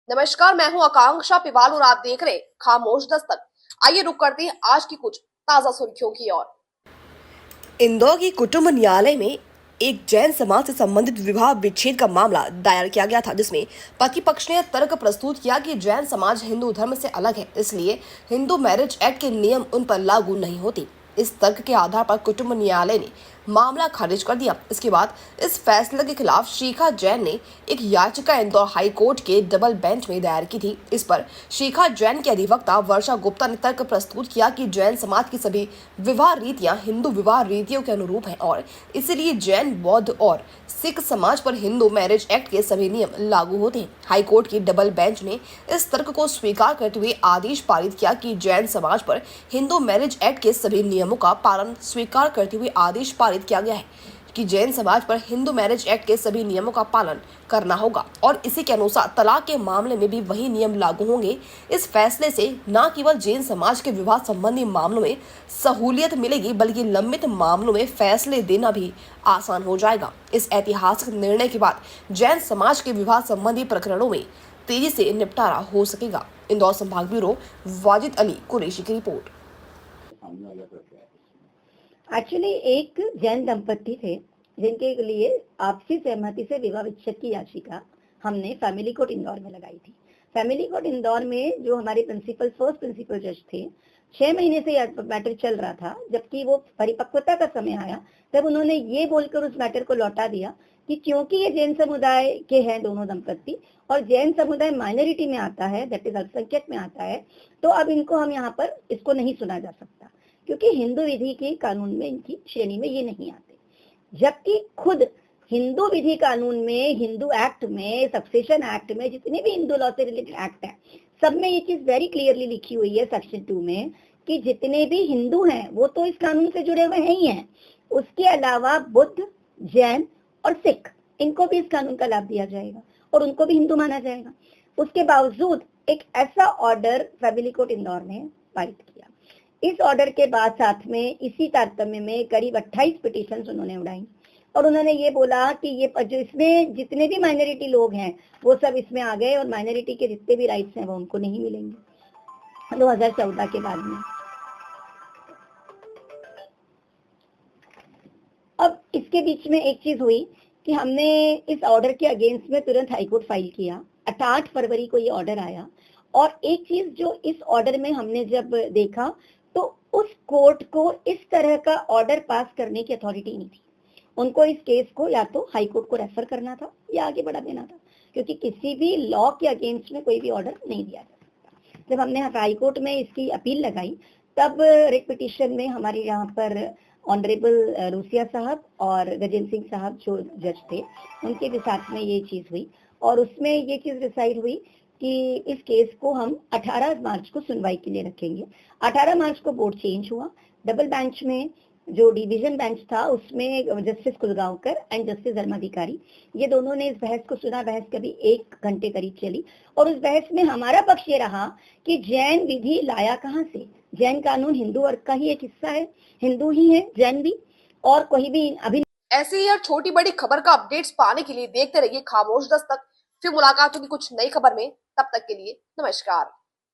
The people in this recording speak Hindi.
नमस्कार, मैं हूं आकांक्षा पिवाल और आप देख रहे हैं खामोश दस्तक। आइए रुक करते हैं आज की कुछ ताजा सुर्खियों की ओर। इंदौर की कुटुंब न्यायालय में एक जैन समाज से संबंधित विवाह विच्छेद का मामला दायर किया गया था, जिसमें पति पक्ष ने तर्क प्रस्तुत किया कि जैन समाज हिंदू धर्म से अलग है, इसलिए हिंदू मैरिज एक्ट के नियम उन पर लागू नहीं होती। इस तर्क के आधार पर कुटुंब न्यायालय ने मामला खारिज कर दिया। इसके बाद इस फैसले के खिलाफ शिखा जैन ने एक याचिका इंदौर हाई कोर्ट के डबल बेंच में दायर की थी। इस पर शिखा जैन के अधिवक्ता वर्षा गुप्ता ने तर्क प्रस्तुत किया कि जैन समाज की सभी विवाह रीतियां हिंदू विवाह रीतियों के अनुरूप हैं और इसलिए जैन, बौद्ध और सिख समाज पर हिंदू मैरिज एक्ट के सभी नियम लागू होते हैं। हाई कोर्ट की डबल बेंच ने इस तर्क को स्वीकार करते हुए आदेश पारित किया कि जैन समाज पर हिंदू मैरिज एक्ट के सभी नियमों का पालन स्वीकार करते हुए आदेश पारित किया गया है कि जैन समाज पर हिंदू मैरिज एक्ट के सभी नियमों का पालन करना होगा और इसी के अनुसार तलाक के मामले में भी वही नियम लागू होंगे। इस फैसले से न केवल जैन समाज के विवाह संबंधी मामलों में सहूलियत मिलेगी, बल्कि लंबित मामलों में फैसले देना भी आसान हो जाएगा। इस ऐतिहासिक निर्णय के बाद जैन समाज के विवाह संबंधी प्रकरणों में तेजी से निपटारा हो सकेगा। इंदौर संभाग ब्यूरो वाजिद अली कुरैशी की रिपोर्ट। एक्चुअली एक जैन दंपति थे जिनके लिए आपसी सहमति से विवाह विच्छेद की याचिका हमने फैमिली कोर्ट इंदौर में लगाई थी। फैमिली कोर्ट इंदौर में जो हमारे फर्स्ट प्रिंसिपल जज थे, 6 महीने से यह मैटर चल रहा था। जबकि वो परिपक्वता का समय आया तब उन्होंने ये बोलकर उस मैटर को लौटा दिया कि क्योंकि ये जैन समुदाय के हैं दोनों दंपति और जैन समुदाय माइनॉरिटी में आता है, दैट इज अल्पसंख्यक में आता है, तो अब इनको हम यहाँ पर इसको नहीं सुना जा सकता क्योंकि हिंदू विधि के कानून में इनकी श्रेणी में ये नहीं आते। जबकि खुद हिंदू विधि कानून में, हिंदू एक्ट में, सक्सेशन एक्ट में, जितने भी हिंदू लॉ से रिलेटेड एक्ट है, सब में ये चीज वेरी क्लियरली लिखी हुई है सेक्शन 2 में कि जितने भी हिंदू हैं वो तो इस कानून से जुड़े हुए हैं ही हैं। उसके अलावा बुद्ध, जैन और सिख, इनको भी इस कानून का लाभ दिया जाएगा और उनको भी हिंदू माना जाएगा। उसके बावजूद एक ऐसा ऑर्डर फैमिली कोर्ट इंदौर ने पारित किया। इस ऑर्डर के बाद साथ में इसी तारतम्य में करीब 28 पिटीशंस उन्होंने उड़ाई और उन्होंने ये बोला कि ये जो इसमें जितने भी माइनॉरिटी लोग हैं वो सब इसमें आ गए और माइनॉरिटी के जितने भी राइट्स हैं वो उनको नहीं मिलेंगे 2014 के बाद में। अब इसके बीच में एक चीज हुई कि हमने इस ऑर्डर के अगेंस्ट में तुरंत हाईकोर्ट फाइल किया। 8 फरवरी को ये ऑर्डर आया और एक चीज जो इस ऑर्डर में हमने जब देखा तो उस कोर्ट को इस तरह का ऑर्डर पास करने की अथॉरिटी नहीं थी। उनको इस केस को या तो हाई कोर्ट को रेफर करना था या आगे बढ़ा देना था, क्योंकि किसी भी लॉ के अगेंस्ट में कोई भी ऑर्डर नहीं दिया जा सकता। जब हमने हाई कोर्ट में इसकी अपील लगाई तब रिट पिटीशन में हमारे यहाँ पर ऑनरेबल रूसिया साहब और गजेंद्र सिंह साहब जो जज थे, उनके भी साथ में ये चीज हुई और उसमें ये चीज डिसाइड हुई कि इस केस को हम 18 मार्च को सुनवाई के लिए रखेंगे। 18 मार्च को बोर्ड चेंज हुआ। डबल बेंच में जो डिवीजन बेंच था उसमें जस्टिस कुलगांवकर एंड जस्टिस धर्माधिकारी, ये दोनों ने इस बहस को सुना। बहस कभी 1 घंटे करीब चली और उस बहस में हमारा पक्ष ये रहा कि जैन विधि लाया कहाँ से। जैन कानून हिंदू वर्ग का ही एक हिस्सा है, हिंदू ही है जैन भी, और कोई भी अभी ऐसी ही हर छोटी बड़ी खबर का अपडेट्स पाने के लिए देखते रहिए खामोश दस्तक। फिर मुलाकात होगी कुछ नई खबर में, तब तक के लिए नमस्कार।